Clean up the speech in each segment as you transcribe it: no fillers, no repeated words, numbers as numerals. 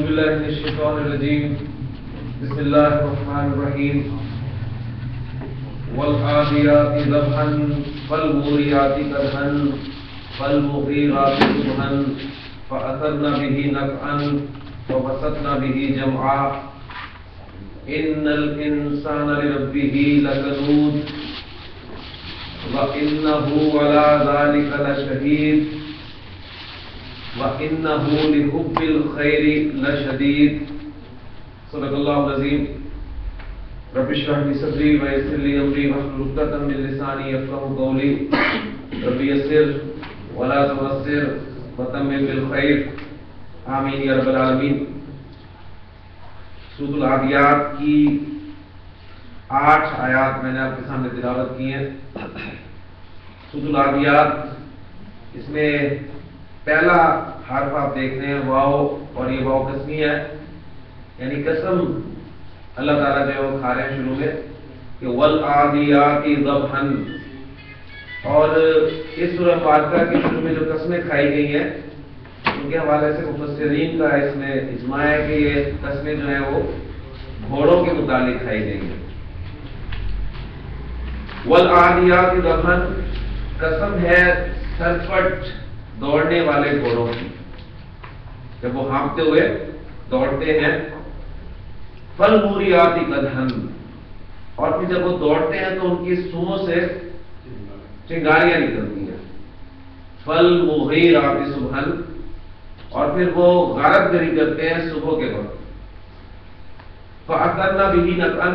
اعوذ باللہ من الشیطان الرجیم بسم اللہ الرحمن الرحیم والعادیات ضبحا فالموریات قدحا فالمغیرات صبحا فأثرن به نقعا وبسطن به جمعا ان الانسان لربه لکنود وانه على ذلك لشهید وَإِنَّهُ لِحُبِّ الْخَيْرِ لَشَدِيدٌ صدق اللہ العظیم رب اشرح لي صدری ويسر لي امری واحلل عقدۃ من لسانی یفقهوا قولی رب یسر ولا تعسر وتمم بالخیر آمین یا رب العالمین۔ سورۃ العادیات کی 8 آیات میں نے آپ کے سامنے تلاوت کی ہیں۔ سورۃ العادیات، اس میں پہلا حرف آپ دیکھ رہے ہیں واو، اور یہ واو قسمی ہے، یعنی قسم اللہ تعالیٰ جو ہے وہ کھا رہے ہیں شروع میں کہ والعادیات ضبحا، اور اس سورہ فاتحہ کے شروع میں جو قسمیں کھائی گئی ہیں ان کے حوالے سے مفسرین کا اس میں اجماع ہے کہ یہ قسمیں جو ہیں وہ گھوڑوں کے متعلق کھائی گئی ہیں۔ والعادیات ضبحا قسم ہے سرپٹ دوڑنے والے گھوڑوں کی، جب وہ ہانپتے ہوئے دوڑتے ہیں۔ فالموریات قدحا، اور پھر جب وہ دوڑتے ہیں تو ان کی سونوں سے چنگاریاں نکلتی ہیں۔ فالمغیرات صبحا، اور پھر وہ غارت گری کرتے ہیں صبح کے وقت۔ فأثرن به نقعا،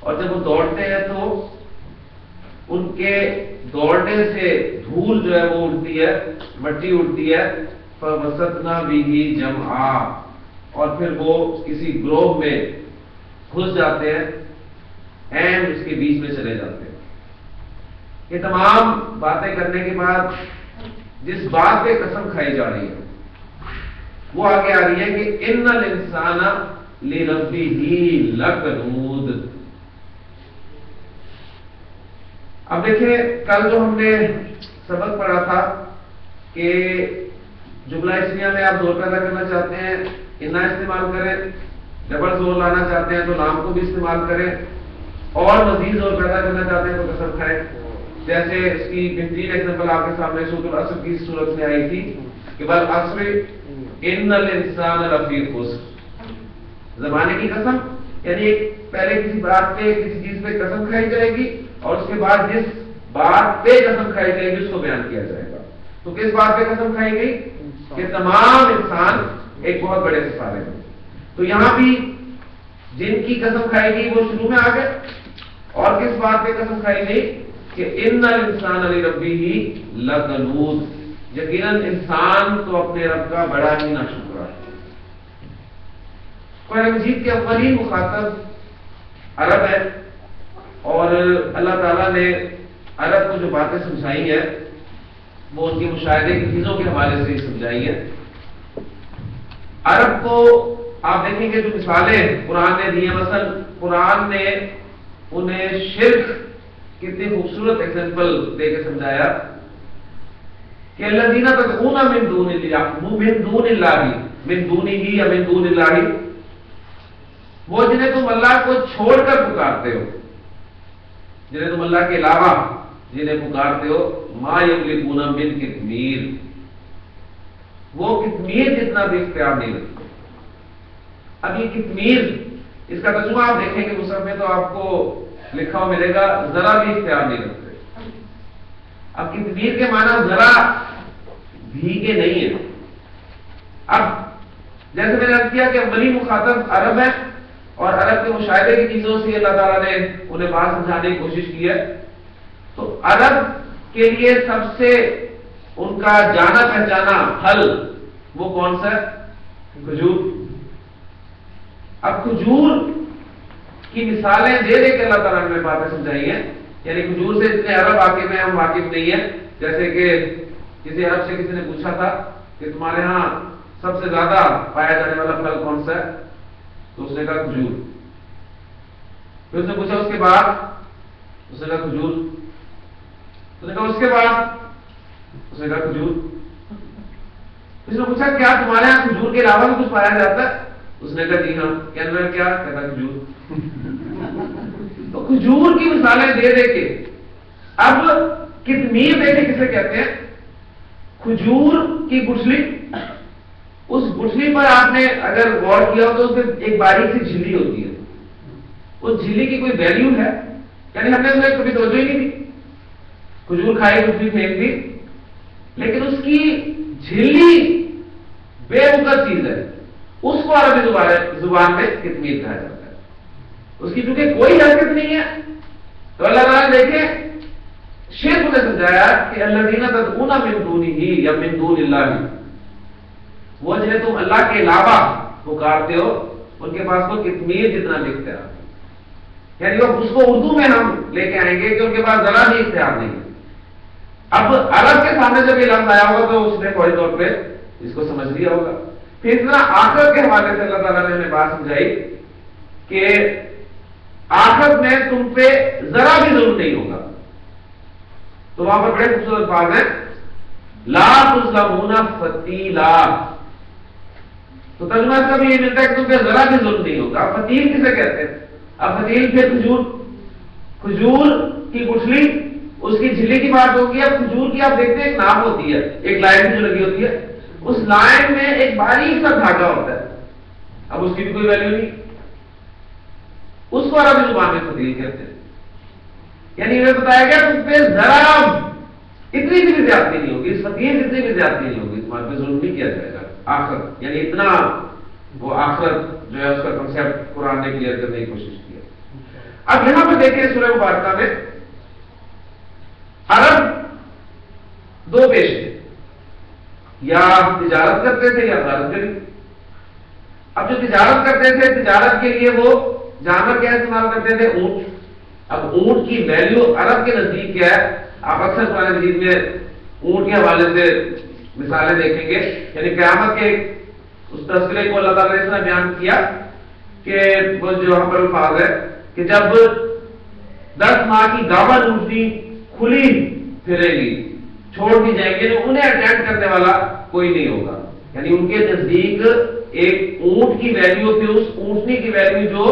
اور جب وہ دوڑتے ہیں تو ان کے دوڑنے سے دھول جو ہے وہ اڑتی ہے، مٹی اڑتی ہے۔ فَوَسَطْنَا بِهِ جَمْعًا، اور پھر وہ کسی گروہ میں گھس جاتے ہیں، اینڈ اس کے بیچ میں چلے جاتے ہیں۔ یہ تمام باتیں کرنے کے بعد جس بات پہ قسم کھائی جا رہی ہے وہ آگے آ رہی ہے کہ ان الانسان لربہ لکنود۔ اب دیکھیں، کل جو ہم نے سبق پڑھا تھا کہ جملہ اسمیہ میں آپ زور پیدا کرنا چاہتے ہیں انا استعمال کریں، ڈبل زور لانا چاہتے ہیں تو لام کو بھی استعمال کریں، اور مزید زور پیدا کرنا چاہتے ہیں تو قسم کھائیں۔ جیسے اس کی بہترین ایگزامپل آپ کے سامنے سورۃ العصر کی صورت میں آئی تھی کہ والعصر ان الانسان لفی خسر، زمانے کی قسم، یعنی پہلے کسی بات پہ کسی چیز پہ قسم کھائی جائے گی اور اس کے بعد جس بات پہ قسم کھائی جائے گی اس کو بیان کیا جائے گا۔ تو کس بات پہ قسم کھائی گئی؟ کہ تمام انسان ایک بہت بڑے سفارے میں۔ تو یہاں بھی جن کی قسم کھائی گئی وہ شروع میں آ گئے، اور کس بات پہ قسم کھائی گئی کہ ان الانسان لربہ لکنود، یقیناً انسان تو اپنے رب کا بڑا ہی ناشکرا ہے۔ قرآن مجید کے اولین مخاطب عرب ہے، اور اللہ تعالیٰ نے عرب کو جو باتیں سمجھائی ہیں وہ ان کی مشاہدے کی چیزوں کے حوالے سے ہی سمجھائی ہیں۔ عرب کو آپ دیکھیں گے جو مثالیں قرآن نے دی ہیں، مثلا قرآن نے انہیں شرک کتنی خوبصورت ایگزامپل دے کے سمجھایا کہ الذین تدعون من دون اللہ، من دون اللہ، من دونہ یا من دون اللہ، وہ جنہیں تم اللہ کو چھوڑ کر پکارتے ہو، جنہیں تم اللہ کے علاوہ جنہیں پکارتے ہو، ما یملکون من قطمیر، وہ قطمیر جتنا بھی اختیار نہیں رکھتے۔ اب یہ قطمیر، اس کا ترجمہ آپ دیکھیں کہ مصحف میں تو آپ کو لکھا ہوا ملے گا ذرا بھی اختیار نہیں رکھتے۔ اب قطمیر کے معنی ذرا بھی کے نہیں ہے۔ اب جیسے میں نے عرض کیا کہ اولی مخاطب عرب ہے، اور عرب کے مشاہدے کی چیزوں سے اللہ تعالیٰ نے انہیں بات سمجھانے کی کوشش کی ہے۔ تو عرب کے لیے سب سے ان کا جانا پہچانا پھل وہ کون سا ہے؟ کھجور۔ اب کھجور کی مثالیں دے دے کے اللہ تعالیٰ نے باتیں سمجھائی ہیں، یعنی کھجور سے اتنے عرب واقف ہیں، ہم واقف نہیں ہیں۔ جیسے کہ کسی عرب سے کسی نے پوچھا تھا کہ تمہارے ہاں سب سے زیادہ پایا جانے والا پھل کون سا ہے؟ تو اس نے کہا کھجور۔ پھر اس نے پوچھا اس کے بعد، اس نے کہا کھجور۔ اس نے کہا اس کے بعد، اس نے کہا کھجور۔ اس نے پوچھا کیا تمہارے یہاں کھجور کے علاوہ بھی کچھ پایا جاتا ہے؟ اس نے کہا جی ہاں. کہنے لگا کیا؟ کہتا کھجور. تو کھجور کی مثالیں دے دے کے اب کتمیر دیکھیں کسے کہتے ہیں؟ کھجور کی گٹھلی. اس گٹھلی پر آپ نے اگر غور کیا ہو تو اس میں ایک باریک سی جھلی ہوتی ہے. اس جھلی کی کوئی ویلیو ہے؟ یعنی ہم نے اسے کبھی توجہ ہی نہیں دی. کھجور کھائی, گٹھلی پھینک دی, لیکن اس کی جھلی بے وقت چیز ہے. اس کو عربی زبان میں کتمیر کہا جاتا ہے. اس کی چونکہ کوئی حرکت نہیں ہے تو اللہ تعالیٰ نے دیکھیں شرک نے سمجھایا کہ الذین تدعون من دونہ یا من دون اللہ, وہ جنہیں تم اللہ کے علاوہ پکارتے ہو ان کے پاس تو کتمیر جتنا بھی اختیار. یعنی اس کو اردو میں ہم لے کے آئیں گے کہ ان کے پاس ذرا بھی اختیار نہیں ہے. اب عرب کے سامنے جب یہ لفظ آیا ہوگا تو اس نے فوری طور پہ اس کو سمجھ لیا ہوگا. پھر اتنا آخرت کے حوالے سے اللہ تعالیٰ نے ہمیں بات سمجھائی کہ آخرت میں تم پہ ذرا بھی ظلم نہیں ہوگا. تو وہاں پر بڑے خوبصورت الفاظ ہیں لا تظلمون فتیلا. تو ترجمہ اس کا بھی یہ ملتا ہے کہ تم پہ ذرا بھی ظلم نہیں ہوگا. فتیل کسے کہتے ہیں؟ اب فتیل پھر کھجور کی گٹھلی, اس کی جھلی کی بات ہوگی. اب کھجور کی آپ دیکھتے ہیں ایک ناپ ہوتی ہے, ایک لائن جو لگی ہوتی ہے, اس لائن میں ایک باریک سا دھاگا ہوتا ہے. اب اس کی بھی کوئی ویلیو نہیں. اس کو عربی زبان میں فتیل کہتے ہیں. یعنی یہ بتایا گیا تم پہ ذرا اتنی بھی زیادتی نہیں ہوگی, اس فتیل اتنی بھی زیادتی نہیں ہوگی, تمہارے پہ ظلم نہیں کیا جائے گا. آخرت یعنی اتنا وہ آخرت جو ہے اس کا کنسیپٹ قرآن نے کلیئر کرنے کی کوشش کی. اب یہاں پہ دیکھیں سورہ مبارکہ میں عرب دو پیشے, یا تجارت کرتے تھے یا غارت گری. اب جو تجارت کرتے تھے, تجارت کے لیے وہ جانور کیا استعمال کرتے تھے؟ اونٹ. اب اونٹ کی ویلیو عرب کے نزدیک کیا ہے؟ آپ اکثر قرآن مجید میں اونٹ کے حوالے سے مثالیں دیکھیں گے. یعنی قیامت کے اس تذکرے کو اللہ تعالیٰ نے اس طرح بیان کیا کہ وہ جو یہاں پر الفاظ ہے کہ جب 10 ماہ کی گاون اونٹنی کھلی پھرے گی, چھوڑ دی جائیں گے, انہیں اٹینڈ کرنے والا کوئی نہیں ہوگا. یعنی ان کے نزدیک ایک اونٹ کی ویلیو تھی, اس اونٹنی کی ویلیو جو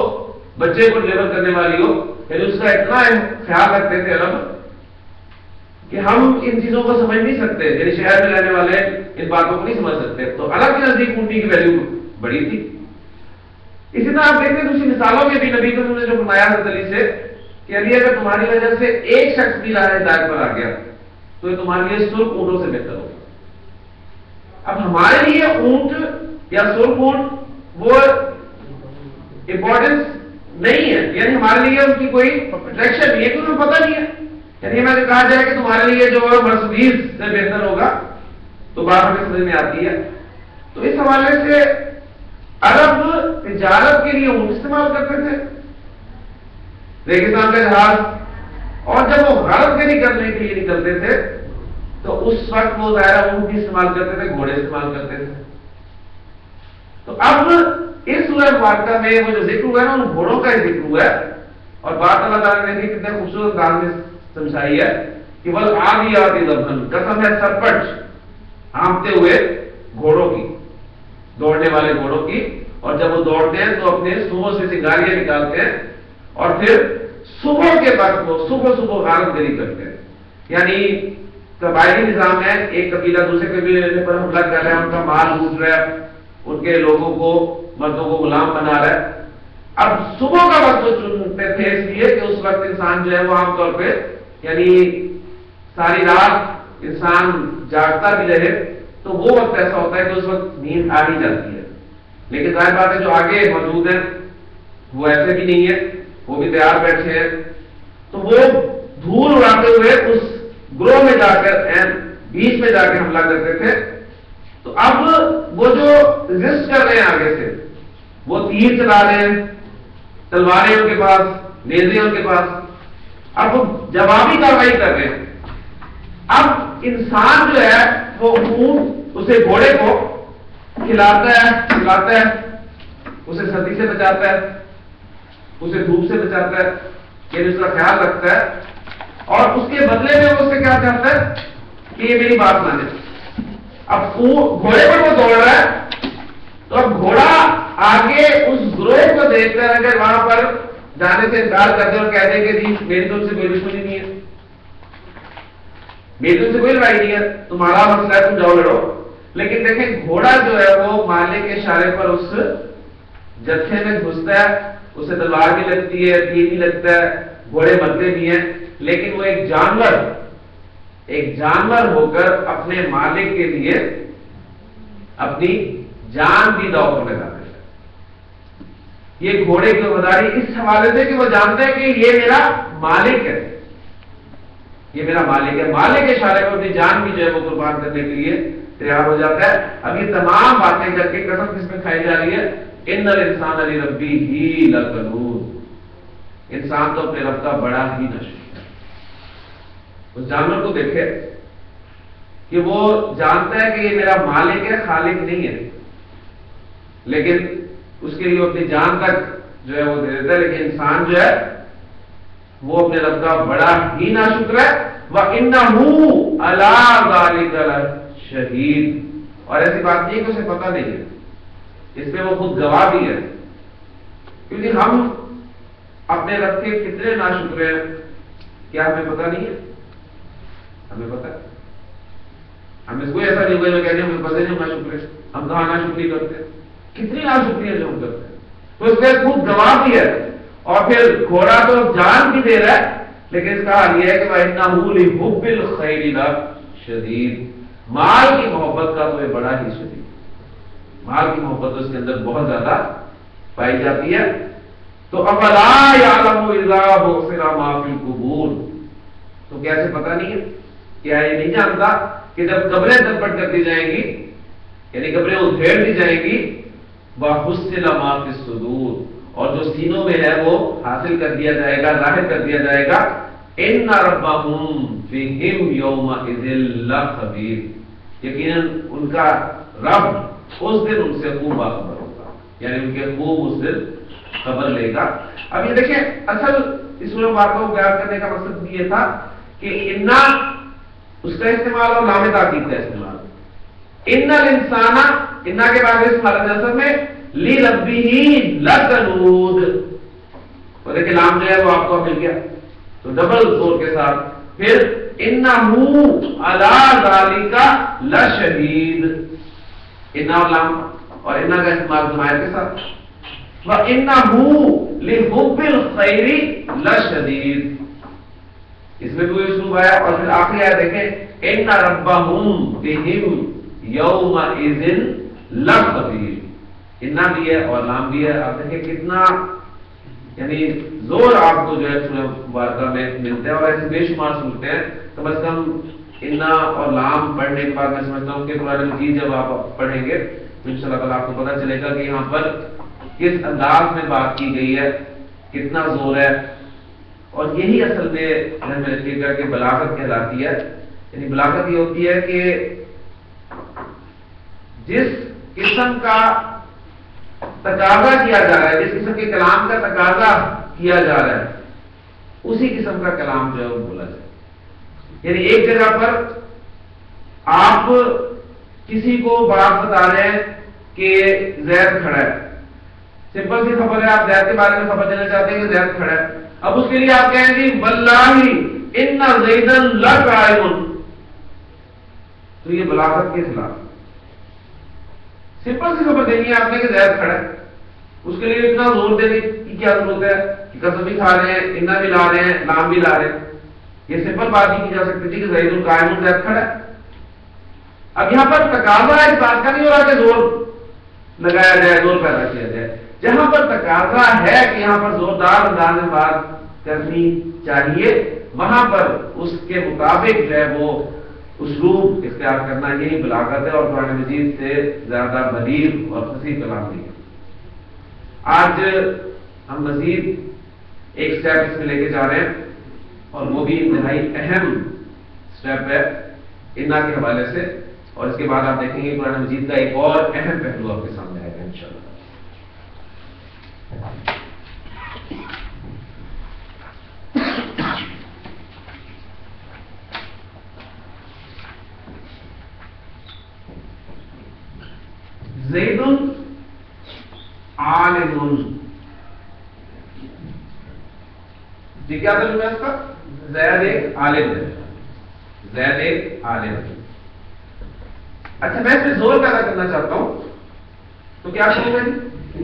بچے کو ڈلیور کرنے والی ہو, یعنی اس کا اتنا خیال رکھتے تھے عرب کہ ہم ان چیزوں کو سمجھ نہیں سکتے. یعنی شہر میں رہنے والے ان باتوں کو نہیں سمجھ سکتے. تو عرب کے نزدیک اونٹنی کی ویلیو بڑی تھی. اسی طرح آپ دیکھتے ہیں دوسری مثالوں میں بھی نبی کریم نے جو فرمایا حضرت علی سے کہ علی اگر تمہاری وجہ سے ایک شخص بھی راہ ہدایت پر آ گیا تو یہ تمہارے لیے سرخ اونٹوں سے بہتر ہوگا. اب ہمارے لیے اونٹ یا سرخ اونٹ وہ امپورٹنس نہیں ہے, یعنی ہمارے لیے ان کی کوئی اٹریکشن نہیں ہے کیونکہ ہمیں پتہ نہیں ہے. یعنی ہمیں کہا جائے کہ تمہارے لیے جو مرسڈیز سے بہتر ہوگا تو بات ہمیں سمجھ میں آتی ہے. تو اس حوالے سے عرب تجارت کے لیے اونٹ استعمال کرتے تھے, ریگستان کا جہاز, اور جب وہ غارت گری کرنے کے لیے نکلتے تھے تو اس وقت وہ ظاہرہ اونٹ بھی استعمال کرتے تھے, گھوڑے استعمال کرتے تھے. تو اب اس سورہ مبارکہ میں وہ جو ذکر ہوا ہے نا ان گھوڑوں کا ہی ذکر ہوا ہے, اور بات اللہ تعالیٰ نے دیکھی کتنے خوبصورت انداز میں سمجھائی ہے کہ والعادیات ضبحا, قسم ہے سرپٹ ہانپتے ہوئے گھوڑوں کی, دوڑنے والے گھوڑوں کی. اور جب وہ دوڑتے ہیں تو اپنے صبح سے سنگاریاں نکالتے ہیں اور پھر صبح کے وقت وہ صبح غارت گری کرتے ہیں. یعنی قبائلی نظام ہے, ایک قبیلہ دوسرے قبیلے پر حملہ کر رہا ہے, ان کا مال لوٹ رہا ہے, ان کے لوگوں کو مردوں کو غلام بنا رہا ہے. اب صبح کا وقت وہ چنتے تھے اس لیے کہ اس وقت انسان جو ہے وہ عام طور پہ یعنی ساری رات انسان جاگتا بھی رہے, تو وہ وقت ایسا ہوتا ہے کہ اس وقت نیند آ ہی جاتی ہے. لیکن ظاہر بات ہے جو آگے موجود ہیں وہ ایسے بھی نہیں ہے, وہ بھی تیار بیٹھے ہیں. تو وہ دھول اڑاتے ہوئے اس گروہ میں جا کر بیچ میں جا کے حملہ کرتے تھے. تو اب وہ جو ریزسٹ کر رہے ہیں آگے سے, وہ تیر چلا رہے ہیں, تلواریں ان کے پاس, نیزے ان کے پاس, اب وہ جوابی کارروائی کر رہے ہیں. اب انسان جو ہے وہ اونٹ اسے گھوڑے کو کھلاتا ہے, اسے سردی سے بچاتا ہے, اسے دھوپ سے بچاتا ہے, یعنی اس کا خیال رکھتا ہے, اور اس کے بدلے میں وہ اسے کیا چاہتا ہے کہ یہ میری بات مانے. اب گھوڑے پر وہ دوڑ رہا ہے تو اب گھوڑا آگے اس گروہ کو دیکھ کر اگر وہاں پر جانے سے انکار کر دے اور کہہ دے کہ جی میری تو ان سے کوئی دشمنی نہیں ہے، میری تو ان سے کوئی لڑائی نہیں ہے، تمہارا مسئلہ ہے، تم جاؤ لڑو. لیکن دیکھیں گھوڑا جو ہے وہ مالک کے اشارے پر اس جتھے میں گھستا ہے، اسے تلوار بھی لگتی ہے، تیر بھی لگتا ہے، گھوڑے مرتے بھی ہیں، لیکن وہ ایک جانور ہو کر اپنے مالک کے لیے اپنی جان بھی داؤ پر لگا دیتا ہے. یہ گھوڑے کی وفاداری اس حوالے سے کہ وہ جانتا ہے کہ یہ میرا مالک ہے، یہ میرا مالک ہے، مالک کے اشارے پر اپنی جان بھی جو ہے وہ قربان کرنے کے لیے تیار ہو جاتا ہے. اب یہ تمام باتیں کر کے قسم کس میں کھائی جا رہی ہے؟ ان الانسان لربہ لکنود، انسان تو اپنے رب کا بڑا ہی ناشکر ہے. اس جانور کو دیکھے کہ وہ جانتا ہے کہ یہ میرا مالک ہے، خالق نہیں ہے، لیکن اس کے لیے اپنی جان تک جو ہے وہ دے دیتا ہے. لیکن انسان جو ہے وہ اپنے رب کا بڑا ہی ناشکر ہے. وَإِنَّهُ عَلَىٰ ذَلِكَ لَشَهِيدٌ، اور ایسی بات نہیں ہے کہ اسے پتہ نہیں ہے، اس پہ وہ خود گواہ بھی ہے. کیونکہ ہم اپنے رب کے کتنے ناشکر ہیں کیا ہمیں پتہ نہیں ہے؟ ہمیں پتہ ہے. ہم اس کو ایسا نہیں ہوگا جو کہتے ہیں ہمیں پتہ نہیں ہم ناشکر ہیں. ہم کہاں ناشکری کرتے ہیں؟ کتنی ناشکریاں جو ہم کرتے ہیں. تو اس پہ خود گواہ بھی ہے. اور پھر گھوڑا تو جان بھی دے رہا ہے، لیکن اس کا حال یہ ہے کہ وَإِنَّهُ لِحُبِّ الْخَيْرِ لَشَدِيدٌ، مال کی محبت کا تو یہ بڑا ہی شدید، مال کی محبت اس کے اندر بہت زیادہ پائی جاتی ہے. تو أَفَلَا يَعْلَمُ إِذَا بُعْثِرَ مَا فِي الْقُبُورِ، تو کیا اسے پتہ نہیں ہے، کیا یہ نہیں جانتا کہ جب قبریں ترپٹ کر دی جائیں گی، یعنی قبریں ادھیڑ دی جائیں گی، وَحُصِّلَ مَا فِي الصُّدُورِ، اور جو سینوں میں ہے وہ حاصل کر دیا جائے گا، ظاہر کر دیا جائے گا. إِنَّ رَبَّهُمْ بِهِمْ يَوْمَئِذٍ لَخَبِيرٌ، یقیناً ان کا رب اس دن ان سے خوب باخبر ہوگا، یعنی ان کے خوب اس دن خبر لے گا. اب یہ دیکھیں اصل اس سورہ مبارکہ کو بیان کرنے کا مقصد بھی یہ تھا کہ انا اس کا استعمال اور لام تاکید کا استعمال. ان الانسان، انا کے بعد اس مرض میں لربہ لکنود، اور دیکھیں لام جو ہے وہ آپ کو مل گیا تو ڈبل زور کے ساتھ. پھر انہ علی ذالک لشہید، انا اور لام اور انا کا استعمال ضمائر کے ساتھ. وَإِنَّهُ لِحُبِّ الْخَيْرِ لَشَدِيدٌ، اس میں بھی اسلوب آیا. اور پھر آخری آیت دیکھیں إِنَّ رَبَّهُمْ بِهِمْ يَوْمَئِذٍ لَخَبِيرٌ، انا بھی ہے اور لام بھی ہے. آپ دیکھیں کتنا یعنی زور آپ کو جو ہے سورہ مبارکہ میں ملتا ہے. اور ایسے بے شمار صورتیں ہیں، کم از کم انا اور لام پڑھنے کے بعد میں سمجھتا ہوں کہ قرآن مجید جب آپ پڑھیں گے تو انشاءاللہ تعالیٰ آپ کو پتہ چلے گا کہ یہاں پر کس انداز میں بات کی گئی ہے، کتنا زور ہے. اور یہی اصل میں ذہن میں رکھیے گا کہ بلاغت کہلاتی ہے. یعنی بلاغت یہ ہوتی ہے کہ جس قسم کا تقاضا کیا جا رہا ہے، جس قسم کے کلام کا تقاضا کیا جا رہا ہے، اسی قسم کا کلام جو ہے وہ بولا جائے. یعنی ایک جگہ پر آپ کسی کو بات بتا رہے ہیں کہ زید کھڑا ہے، سمپل سی خبر ہے، آپ زید کے بارے میں خبر دینا چاہتے ہیں کہ زید کھڑا ہے. اب اس کے لیے آپ کہیں گے واللہ ان زیدن لقائم، تو یہ بلاغت کے خلاف. سمپل سی خبر دینی ہے آپ نے کہ زید کھڑا ہے، اس کے لیے اتنا زور دینے کی کیا ضرورت ہے کہ قسم بھی کھا رہے ہیں، انا بھی لا رہے ہیں، لام بھی لا رہے ہیں. یہ سمپل بات ہی کی جا سکتی تھی کہ زید القائم زید کھڑا ہے. اب یہاں پر تقاضا اس بات کا نہیں ہو رہا کہ زور لگایا جائے، زور پیدا کیا جائے. جہاں پر تقاضا ہے کہ یہاں پر زوردار انداز میں بات کرنی چاہیے، وہاں پر اس کے مطابق جو ہے وہ اسلوب اختیار کرنا، یہی بلاغت ہے. اور قرآن مجید سے زیادہ بلیغ اور فصیح کلام نہیں ہے. آج ہم مزید ایک سٹیپ اس میں لے کے جا رہے ہیں، اور وہ بھی انتہائی اہم سٹیپ ہے انا کے حوالے سے. اور اس کے بعد آپ دیکھیں گے قرآن مجید کا ایک اور اہم پہلو آپ کے سامنے آئے گا انشاءاللہ. عالم. جی کیا ترجمہ ہے اس کا؟ زید ایک عالم ہے. زید ایک عالم ہے. اچھا میں اس پہ زور پیدا کرنا چاہتا ہوں تو کیا کروں گا جی؟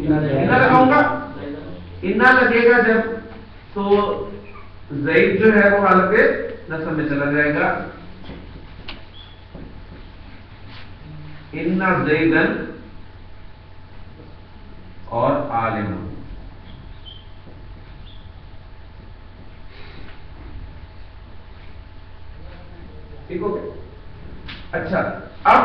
انا لگاؤں گا. انا لگے گا جب تو زید جو ہے وہ حالت نصب میں چلا جائے گا. انا زیدن اور عالم. ٹھیک ہو گیا. اچھا اب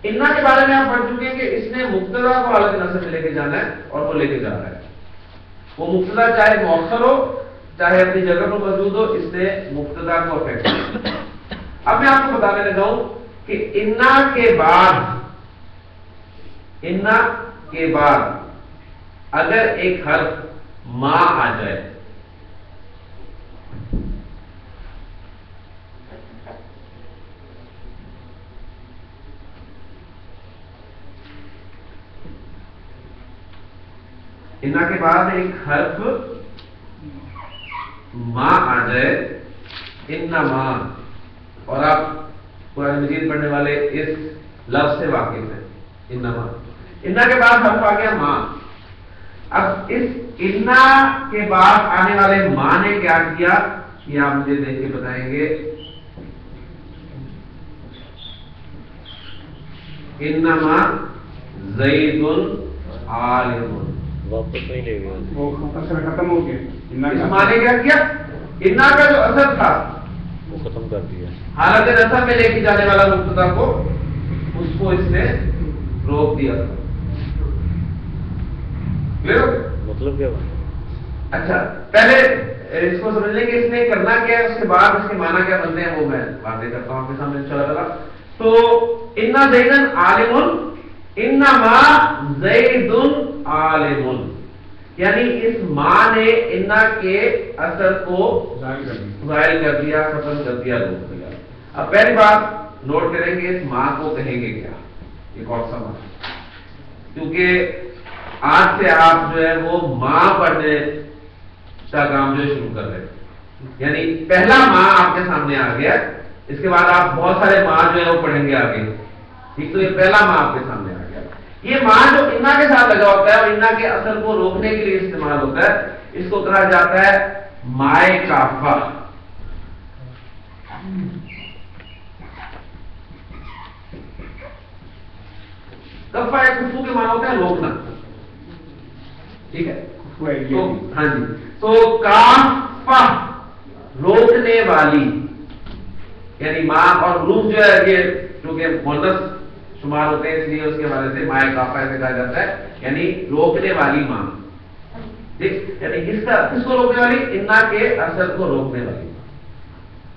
انا کے بارے میں آپ پڑھ چکے ہیں کہ اس نے مبتدا کو حالت نصب میں لے کے جانا ہے اور وہ لے کے جا رہا ہے. وہ مبتدا چاہے مؤخر ہو چاہے اپنی جگہ پر موجود ہو, اس نے مبتدا کو افیکٹ کیا. اب میں آپ کو بتانے لگا ہوں کہ انا کے بعد اگر ایک حرف ما آ جائے انا کے بعد ایک حرف ما آ جائے انما, اور آپ قرآن مجید پڑھنے والے اس لفظ سے واقف ہیں. انما انا کے بعد حرف آ گیا ما. اب اس انا کے بعد آنے والے ما نے کیا کیا یہ آپ مجھے دیکھ کے بتائیں گے. انما زید عالم. واپس نہیں لے گیا, وہ ختم ہو گیا. اس معنی کیا کیا؟ انا کا جو اثر تھا وہ ختم کر دیا. حالت نصب میں لے کے جانے والا مبتدا کو اس کو اس نے روک دیا. مطلب کیا؟ اچھا پہلے اس کو سمجھ لیں کہ اس نے کرنا کیا ہے, اس کے بعد اس کے معنی کیا بنتے ہیں وہ میں واضح کرتا ہوں آپ کے سامنے انشاءاللہ. تو انا زیدن عالم, انما زید عالم, یعنی اس ماں نے انا کے اثر کو ظاہر کر دیا, ختم کر دیا, روک دیا. اب پہلی بات نوٹ کریں گے اس ماں کو کہیں گے کیا, ایک اور سوال, کیونکہ آج سے آپ جو ہے وہ ماں پڑھنے کا کام جو شروع کر رہے ہیں. یعنی پہلا ماں آپ کے سامنے آ گیا, اس کے بعد آپ بہت سارے ماں جو ہے وہ پڑھیں گے آگے. ٹھیک, تو یہ پہلا ماں آپ کے سامنے آ گیا. یہ ماں جو انا کے ساتھ لگا ہوتا ہے اور انا کے اثر کو روکنے کے لیے استعمال ہوتا ہے, اس کو کہا جاتا ہے مائے کافہ. کفہ کفو کے معنی ہوتا ہے روکنا. ٹھیک ہے, تو ہاں جی, تو کافہ روکنے والی, یعنی ماں اور روح جو ہے یہ کیونکہ مؤنث شمار ہوتے ہیں اس لیے اس کے حوالے سے مائے کافہ ایسے کہا جاتا ہے, یعنی روکنے والی ماں. ٹھیک, یعنی کس کو روکنے والی؟ انا کے اثر کو روکنے والی.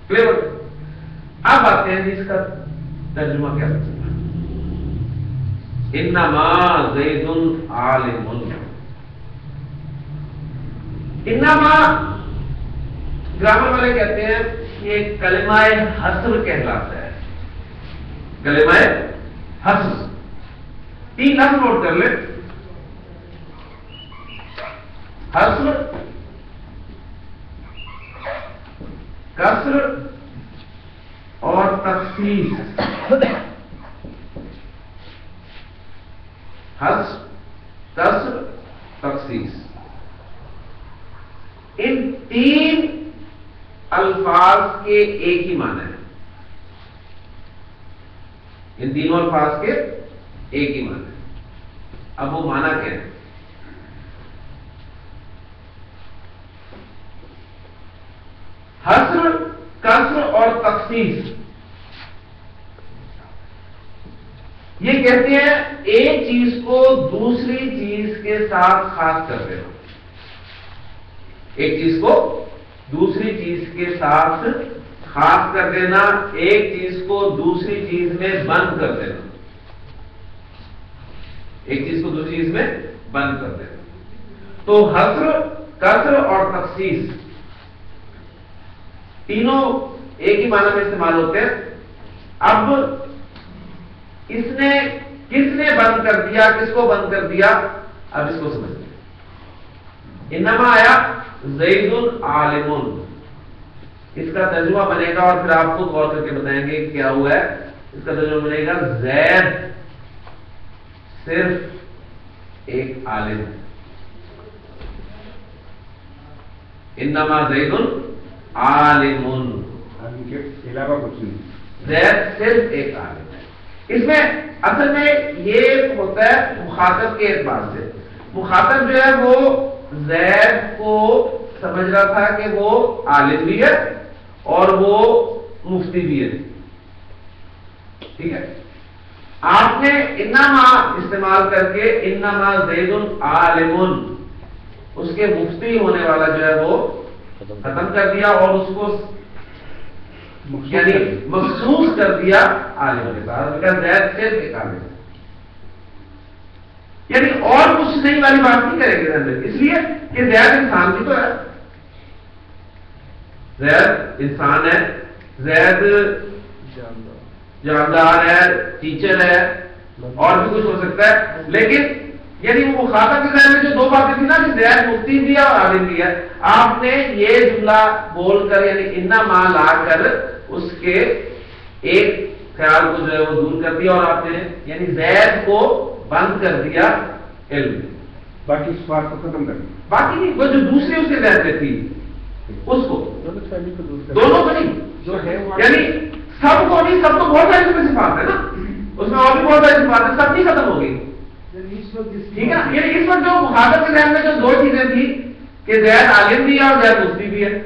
کلیئر. اب آتے ہیں اس کا ترجمہ کیا ہے. انما زید عالم. انما گرامر والے کہتے ہیں کہ کلمہ حصر کہلاتا ہے. کلمہ حصر 3 لفظ نوٹ کر لیں. حصر, کسر اور تخصیص. حصر, کسر, تخصیص, ان 3 الفاظ کے ایک ہی معنی ہے. ان تینوں الفاظ کے ایک ہی معنی ہے. اب وہ معنی کیا ہے؟ حصر, کسر اور تخصیص یہ کہتے ہیں ایک چیز کو دوسری چیز کے ساتھ خاص کر دینا. ایک چیز کو دوسری چیز کے ساتھ خاص کر دینا, ایک چیز کو دوسری چیز میں بند کر دینا. ایک چیز کو دوسری چیز میں بند کر دینا. تو حصر, کسر اور تخصیص تینوں ایک ہی معنی میں استعمال ہوتے ہیں. اب اس نے کس نے بند کر دیا, کس کو بند کر دیا, اب اس کو سمجھ لیں. انما آیا زید عالم, اس کا ترجمہ بنے گا اور پھر آپ خود غور کر کے بتائیں گے کیا ہوا ہے. اس کا ترجمہ بنے گا زید صرف ایک عالم ہے. انما زید عالم, کے علاوہ کچھ نہیں, زید صرف ایک عالم ہے. اس میں اصل میں یہ ہوتا ہے مخاطب کے اعتبار سے. مخاطب جو ہے وہ زید کو سمجھ رہا تھا کہ وہ عالم بھی ہے اور وہ مفتی بھی ہے, ٹھیک ہے. آپ نے انما استعمال کر کے انما زید عالم, اس کے مفتی ہونے والا جو ہے وہ ختم کر دیا اور اس کو یعنی مخصوص کر دیا عالم کے ساتھ. زید صرف ایک عالم ہے, یعنی اور کچھ نہیں والی بات نہیں کرے گی, اس لیے کہ زید انسان بھی تو ہے, زید انسان ہے, زید جاندار ہے, ٹیچر ہے, اور بھی کچھ ہو سکتا ہے. لیکن یعنی وہ مخاطب کے ذہن میں جو دو باتیں تھی نا کہ زید مفتی بھی ہے اور عالم بھی ہے, آپ نے یہ جملہ بول کر یعنی انما لا کر اس کے ایک خیال کو جو ہے وہ دور کر دیا اور آپ نے یعنی زید کو بند کر دیا علم, باقی اس بات کو ختم کر دیا. باقی نہیں, وہ جو دوسری اس کے ذہن میں تھی اس کو, دونوں کو نہیں, جو ہے یعنی سب کو نہیں, سب تو بہت ساری صفات ہے نا, اس میں اور بھی بہت ساری صفات ہے, سب نہیں ختم ہو گئی, ٹھیک ہے نا. یعنی اس وقت جو مخاطب کے ذہن میں جو دو چیزیں تھی کہ زید عالم بھی ہے اور زید مفتی بھی ہے,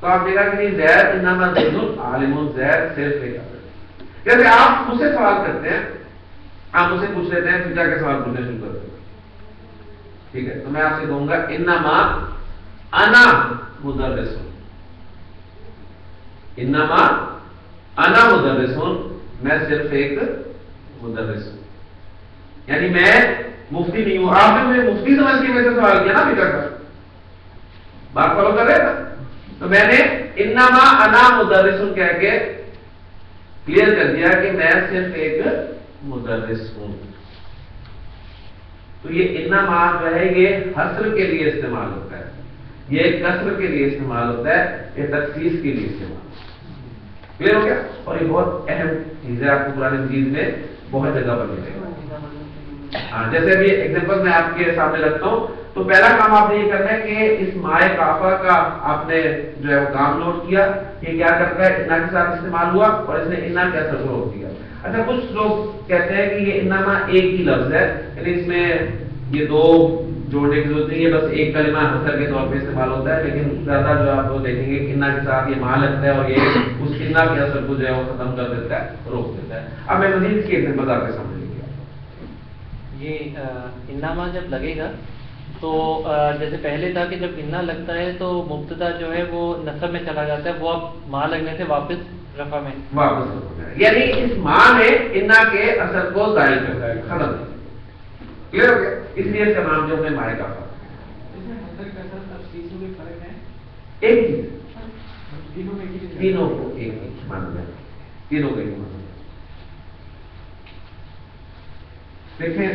تو آپ دیکھا کہ زید انما زید عالم, زید صرف ایک عالم. جیسے آپ مجھ سے سوال کرتے ہیں, آپ مجھ سے پوچھ لیتے ہیں, پھر جا کے سوال پوچھنا شروع کرتے ہیں, ٹھیک ہے. تو میں آپ سے کہوں گا انما انا مدرس, انما انا مدرس, میں صرف ایک مدرس ہوں, یعنی میں مفتی نہیں ہوں. آپ نے مجھے مفتی سمجھ کے میرے سے سوال کیا نا فکر کا, بات فالو کر رہے تھا, تو میں نے انما انا مدرس کہہ کے کلیئر کر دیا کہ میں صرف ایک مدرس ہوں. تو یہ انما جو ہے یہ حصر کے لیے استعمال ہوتا ہے, یہ کسر کے لیے استعمال ہوتا ہے, یہ تخصیص کے لیے استعمال ہوتا ہے. کلیئر ہو گیا. اور یہ بہت اہم چیز ہے, آپ کو قرآن مجید میں بہت جگہ پر ملے گا. ہاں, جیسے ابھی ایگزامپل میں آپ کے سامنے رکھتا ہوں, تو پہلا کام آپ نے یہ کرنا ہے کہ اس مائے کافا کا آپ نے جو ہے وہ کام نوٹ کیا, یہ کیا کرتا ہے, انا کے ساتھ استعمال ہوا اور اس نے انا کے اثر کو روک دیا. اچھا, کچھ لوگ کہتے ہیں کہ یہ انما ایک ہی لفظ ہے, یعنی اس میں یہ دو جوڑنے کی ضرورت نہیں ہے, بس ایک کلمہ حصر کے طور پہ استعمال ہوتا ہے. لیکن زیادہ جو آپ دیکھیں گے کہ انا کے ساتھ یہ ماں لگتا ہے اور یہ اس انا کے اثر کو جو ہے وہ ختم کر دیتا ہے, روک دیتا ہے. اب میں مزید اس کی ایگزامپل آپ کے سامنے لے کے آتا ہوں. یہ انما جب لگے گا تو جیسے پہلے تھا کہ جب انا لگتا ہے تو مبتدا جو ہے وہ نصب میں چلا جاتا ہے, وہ اب ماں لگنے سے واپس رفع میں واپس ہو جائے, یعنی اس ماں نے انا کے اثر کو ظاہر کر دیا, ختم. کلیئر ہو گیا. اس لیے اس کا نام جو ہے مائے کا ایک ہی, تینوں کو ایک ہی مانا جائے, تینوں کو ایک مانا جائے. دیکھیں